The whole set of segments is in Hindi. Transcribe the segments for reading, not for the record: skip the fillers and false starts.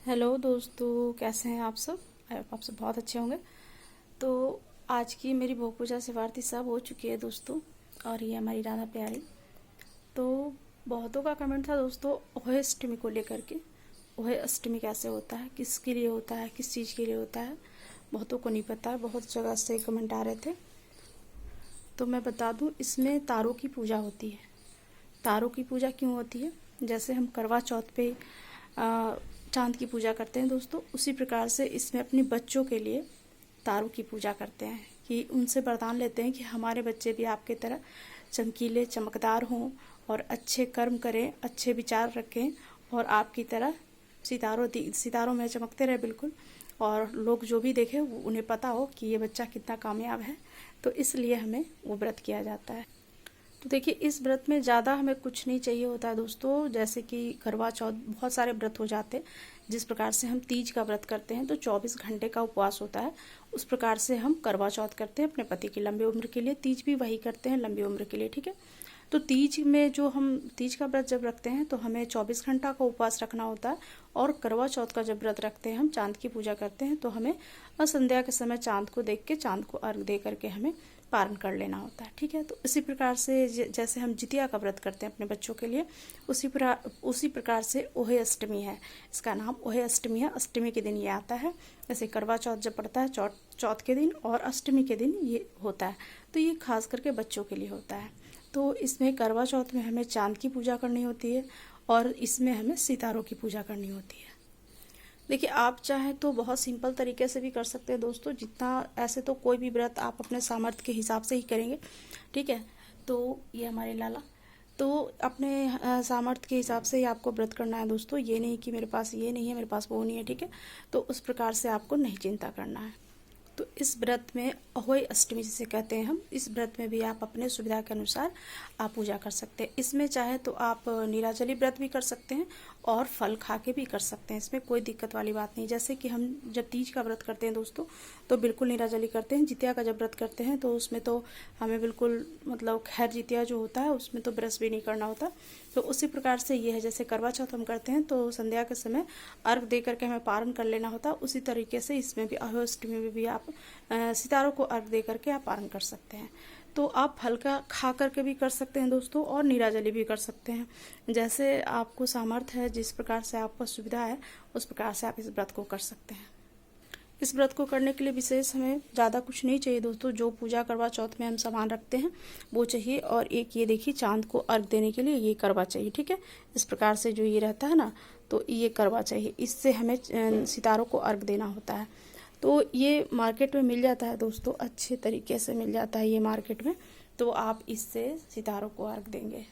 हेलो दोस्तों, कैसे हैं आप सब। आप सब बहुत अच्छे होंगे। तो आज की मेरी भोग पूजा शिवारती सब हो चुकी है दोस्तों। और ये हमारी राधा प्यारी। तो बहुतों का कमेंट था दोस्तों ओहे अष्टमी को लेकर के। ओहे अष्टमी कैसे होता है, किसके लिए होता है, किस चीज़ के लिए होता है, बहुतों को नहीं पता है। बहुत जगह से कमेंट आ रहे थे। तो मैं बता दूं, इसमें तारों की पूजा होती है। तारों की पूजा क्यों होती है? जैसे हम करवा चौथ पे चांद की पूजा करते हैं दोस्तों, उसी प्रकार से इसमें अपने बच्चों के लिए तारों की पूजा करते हैं कि उनसे वरदान लेते हैं कि हमारे बच्चे भी आपके तरह चमकीले चमकदार हों और अच्छे कर्म करें, अच्छे विचार रखें और आपकी तरह सितारों में चमकते रहे बिल्कुल। और लोग जो भी देखें उन्हें पता हो कि ये बच्चा कितना कामयाब है। तो इसलिए हमें वो व्रत किया जाता है। तो देखिए, इस व्रत में ज़्यादा हमें कुछ नहीं चाहिए होता है दोस्तों। जैसे कि करवा चौथ, बहुत सारे व्रत हो जाते हैं। जिस प्रकार से हम तीज का व्रत करते हैं तो 24 घंटे का उपवास होता है, उस प्रकार से हम करवा चौथ करते हैं अपने पति की लंबी उम्र के लिए। तीज भी वही करते हैं, लंबी उम्र के लिए, ठीक है। तो तीज में जो हम तीज का व्रत जब रखते हैं तो हमें 24 घंटा का उपवास रखना होता है। और करवा चौथ का जब व्रत रखते हैं, हम चांद की पूजा करते हैं, तो हमें संध्या के समय चांद को देख के, चांद को अर्घ दे करके हमें पारण कर लेना होता है, ठीक है। तो इसी प्रकार से जैसे हम जितिया का व्रत करते हैं अपने बच्चों के लिए, उसी प्रकार से ओहे अष्टमी है। इसका नाम ओहे अष्टमी है। अष्टमी के दिन ये आता है। जैसे करवा चौथ जब पड़ता है, चौथ के दिन और अष्टमी के दिन ये होता है। तो ये खास करके बच्चों के लिए होता है। तो इसमें करवा चौथ में हमें चांद की पूजा करनी होती है और इसमें हमें सितारों की पूजा करनी होती है। देखिए, आप चाहें तो बहुत सिंपल तरीके से भी कर सकते हैं दोस्तों। जितना ऐसे तो कोई भी व्रत आप अपने सामर्थ्य के हिसाब से ही करेंगे, ठीक है। तो ये हमारे लाला, तो अपने सामर्थ्य के हिसाब से ही आपको व्रत करना है दोस्तों। ये नहीं कि मेरे पास ये नहीं है, मेरे पास वो नहीं है, ठीक है। तो उस प्रकार से आपको नहीं चिंता करना है। तो इस व्रत में अहोई अष्टमी जिसे कहते हैं हम, इस व्रत में भी आप अपने सुविधा के अनुसार आप पूजा कर सकते हैं। इसमें चाहे तो आप निराजली व्रत भी कर सकते हैं और फल खा के भी कर सकते हैं। इसमें कोई दिक्कत वाली बात नहीं। जैसे कि हम जब तीज का व्रत करते हैं दोस्तों तो बिल्कुल निराजली करते हैं। जितिया का जब व्रत करते हैं तो उसमें तो हमें बिल्कुल मतलब खैर जितिया जो होता है उसमें तो ब्रश भी नहीं करना होता। तो उसी प्रकार से ये है, जैसे करवा चौथ हम करते हैं तो संध्या के समय अर्घ दे करके हमें पारण कर लेना होता है। उसी तरीके से इसमें भी अहोई अष्टमी में भी आप सितारों को अर्घ दे करके आप पारण कर सकते हैं। तो आप हल्का खा करके भी कर सकते हैं दोस्तों और निराजली भी कर सकते हैं। जैसे आपको सामर्थ्य है, जिस प्रकार से आपको सुविधा है, उस प्रकार से आप इस व्रत को कर सकते हैं। इस व्रत को करने के लिए विशेष हमें ज़्यादा कुछ नहीं चाहिए दोस्तों। जो पूजा करवा चौथ में हम सामान रखते हैं वो चाहिए, और एक ये देखिए चांद को अर्घ देने के लिए ये करवा चाहिए, ठीक है। इस प्रकार से जो ये रहता है ना, तो ये करवा चाहिए। इससे हमें सितारों को अर्घ देना होता है। तो ये मार्केट में मिल जाता है दोस्तों, अच्छे तरीके से मिल जाता है ये मार्केट में। तो आप इससे सितारों को अर्घ देंगे।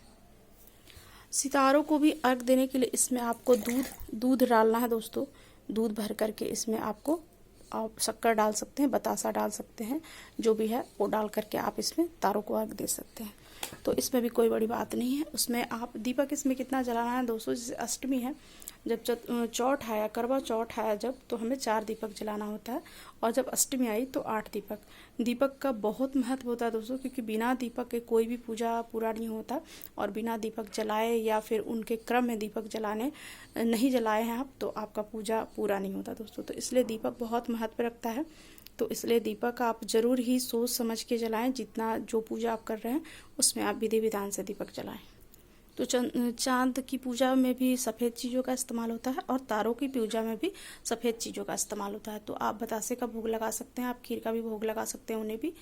सितारों को भी अर्घ देने के लिए इसमें आपको दूध डालना है दोस्तों। दूध भर करके इसमें आपको, आप शक्कर डाल सकते हैं, बतासा डाल सकते हैं, जो भी है वो डाल करके आप इसमें तारों को अर्घ दे सकते हैं। तो इसमें भी कोई बड़ी बात नहीं है। उसमें आप दीपक इसमें कितना जलाना है दोस्तों, जैसे अष्टमी है, जब चौथ आया, करवा चौथ आया जब, तो हमें 4 दीपक जलाना होता है। और जब अष्टमी आई तो 8 दीपक। दीपक का बहुत महत्व होता है दोस्तों, क्योंकि बिना दीपक के कोई भी पूजा पूरा नहीं होता। और बिना दीपक जलाए या फिर उनके क्रम में दीपक जलाने नहीं जलाए हैं आप, तो आपका पूजा पूरा नहीं होता दोस्तों। तो इसलिए दीपक बहुत महत्व रखता है। तो इसलिए दीपक आप जरूर ही सोच समझ के जलाएं। जितना जो पूजा आप कर रहे हैं उसमें आप विधि विधान से दीपक जलाएं। तो चांद की पूजा में भी सफ़ेद चीज़ों का इस्तेमाल होता है और तारों की पूजा में भी सफ़ेद चीज़ों का इस्तेमाल होता है। तो आप बतासे का भोग लगा सकते हैं, आप खीर का भी भोग लगा सकते हैं उन्हें भी।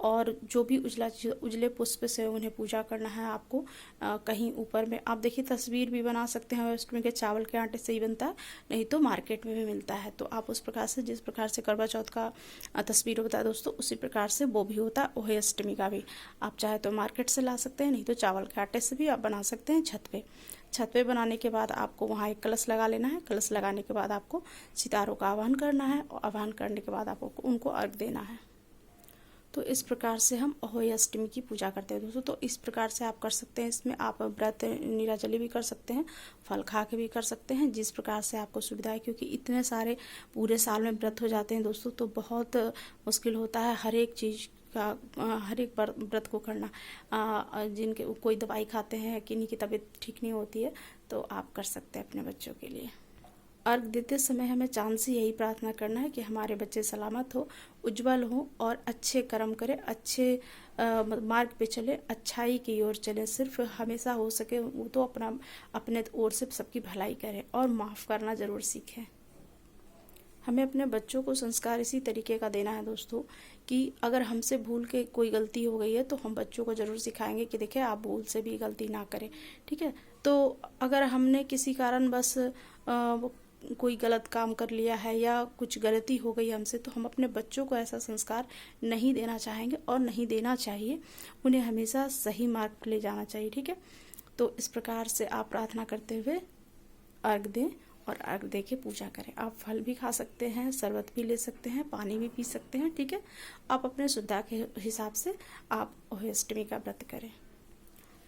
और जो भी उजले पुष्प से उन्हें पूजा करना है आपको। कहीं ऊपर में आप देखिए तस्वीर भी बना सकते हैं। अष्टमी के चावल के आटे से ही बनता है, नहीं तो मार्केट में भी मिलता है। तो आप उस प्रकार से, जिस प्रकार से करवा चौथ का तस्वीर होता है दोस्तों, उसी प्रकार से वो भी होता है ओहे अष्टमी का भी। आप चाहे तो मार्केट से ला सकते हैं, नहीं तो चावल के आटे से भी आप बना सकते हैं। छत पे बनाने के बाद आपको वहाँ एक कलश लगा लेना है। कलश लगाने के बाद आपको सितारों का आह्वान करना है और आह्वान करने के बाद आपको उनको अर्घ देना है। तो इस प्रकार से हम अहोई अष्टमी की पूजा करते हैं दोस्तों। तो इस प्रकार से आप कर सकते हैं। इसमें आप व्रत निराजली भी कर सकते हैं, फल खा के भी कर सकते हैं, जिस प्रकार से आपको सुविधा है। क्योंकि इतने सारे पूरे साल में व्रत हो जाते हैं दोस्तों, तो बहुत मुश्किल होता है हर एक चीज़ का, हर एक व्रत को करना। जिनके कोई दवाई खाते हैं, किन्हीं की तबीयत ठीक नहीं होती है, तो आप कर सकते हैं अपने बच्चों के लिए। अर्घ देते समय हमें चांद से यही प्रार्थना करना है कि हमारे बच्चे सलामत हो, उज्जवल हो और अच्छे कर्म करें, अच्छे मार्ग पे चले, अच्छाई की ओर चले। सिर्फ हमेशा हो सके वो तो अपने ओर से सबकी भलाई करें और माफ़ करना ज़रूर सीखें। हमें अपने बच्चों को संस्कार इसी तरीके का देना है दोस्तों कि अगर हमसे भूल के कोई गलती हो गई है तो हम बच्चों को ज़रूर सिखाएंगे कि देखिए आप भूल से भी गलती ना करें, ठीक है। तो अगर हमने किसी कारण बस कोई गलत काम कर लिया है या कुछ गलती हो गई हमसे, तो हम अपने बच्चों को ऐसा संस्कार नहीं देना चाहेंगे और नहीं देना चाहिए। उन्हें हमेशा सही मार्ग पर ले जाना चाहिए, ठीक है। तो इस प्रकार से आप प्रार्थना करते हुए अर्घ दें और अर्घ दे के पूजा करें। आप फल भी खा सकते हैं, शरबत भी ले सकते हैं, पानी भी पी सकते हैं, ठीक है। आप अपने सुविधा के हिसाब से आप ओहअष्टमी का व्रत करें।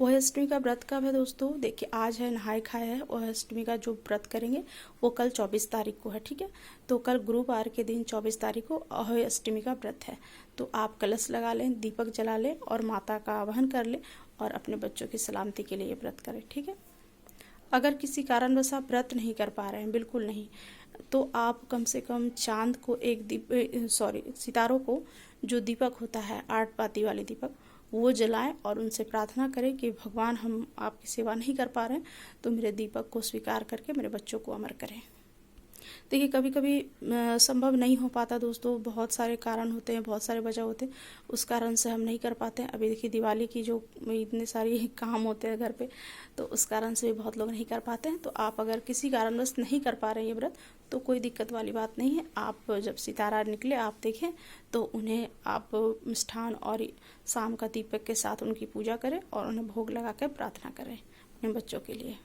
ओहअष्टमी का व्रत कब है दोस्तों? देखिए आज है नहाय खाए है, ओहअष्टमी का जो व्रत करेंगे वो कल 24 तारीख को है, ठीक है। तो कल गुरुवार के दिन 24 तारीख को ओहअष्टमी का व्रत है। तो आप कलश लगा लें, दीपक जला लें और माता का आवाहन कर लें और अपने बच्चों की सलामती के लिए ये व्रत करें, ठीक है। अगर किसी कारणवश आप व्रत नहीं कर पा रहे हैं, बिल्कुल नहीं, तो आप कम से कम चांद को सितारों को जो दीपक होता है 8 पाती वाले दीपक, वो जलाएं और उनसे प्रार्थना करें कि भगवान हम आपकी सेवा नहीं कर पा रहे हैं तो मेरे दीपक को स्वीकार करके मेरे बच्चों को अमर करें। देखिए कभी कभी संभव नहीं हो पाता दोस्तों, बहुत सारे कारण होते हैं, बहुत सारे वजह होते हैं, उस कारण से हम नहीं कर पाते हैं। अभी देखिए दिवाली की जो इतने सारे काम होते हैं घर पे, तो उस कारण से भी बहुत लोग नहीं कर पाते हैं। तो आप अगर किसी कारणवश नहीं कर पा रहे हैं ये व्रत तो कोई दिक्कत वाली बात नहीं है। आप जब सितारा निकले आप देखें तो उन्हें आप मिष्ठान और शाम का दीपक के साथ उनकी पूजा करें और उन्हें भोग लगा कर प्रार्थना करें अपने बच्चों के लिए।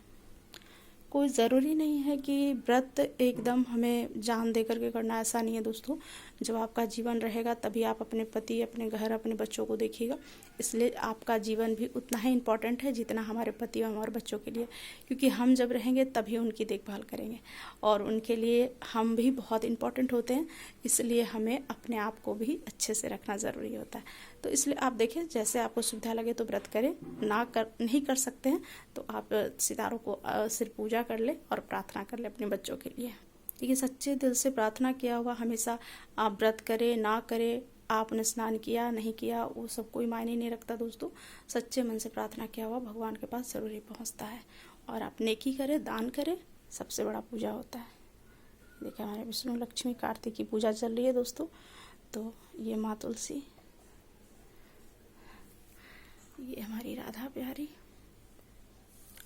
कोई ज़रूरी नहीं है कि व्रत एकदम हमें जान दे करके करना, ऐसा नहीं है दोस्तों। जब आपका जीवन रहेगा तभी आप अपने पति, अपने घर, अपने बच्चों को देखिएगा। इसलिए आपका जीवन भी उतना ही इम्पोर्टेंट है जितना हमारे पति और हमारे बच्चों के लिए, क्योंकि हम जब रहेंगे तभी उनकी देखभाल करेंगे और उनके लिए हम भी बहुत इम्पोर्टेंट होते हैं। इसलिए हमें अपने आप को भी अच्छे से रखना ज़रूरी होता है। तो इसलिए आप देखें जैसे आपको सुविधा लगे तो व्रत करें, नहीं कर सकते हैं तो आप सितारों को सिर्फ पूजा कर ले और प्रार्थना कर ले अपने बच्चों के लिए। देखिए सच्चे दिल से प्रार्थना किया हुआ हमेशा, आप व्रत करें ना करें, आपने स्नान किया नहीं किया, वो सब कोई मायने नहीं रखता दोस्तों। सच्चे मन से प्रार्थना किया हुआ भगवान के पास ज़रूर ही पहुँचता है। और आप नेकी करें, दान करें, सबसे बड़ा पूजा होता है। देखिए हमारे विष्णु लक्ष्मी कार्तिक की पूजा चल रही है दोस्तों। तो ये माँ तुलसी, ये हमारी राधा प्यारी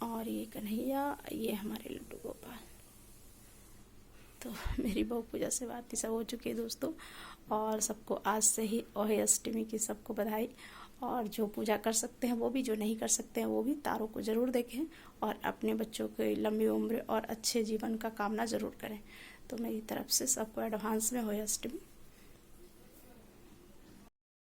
और ये कन्हैया, ये हमारे लड्डू गोपाल। तो मेरी बहु पूजा से बात सब हो चुकी है दोस्तों। और सबको आज से ही ओहअष्टमी की सबको बधाई। और जो पूजा कर सकते हैं वो भी, जो नहीं कर सकते हैं वो भी तारों को ज़रूर देखें और अपने बच्चों की लंबी उम्र और अच्छे जीवन का कामना ज़रूर करें। तो मेरी तरफ से सबको एडवांस में ओहअष्टमी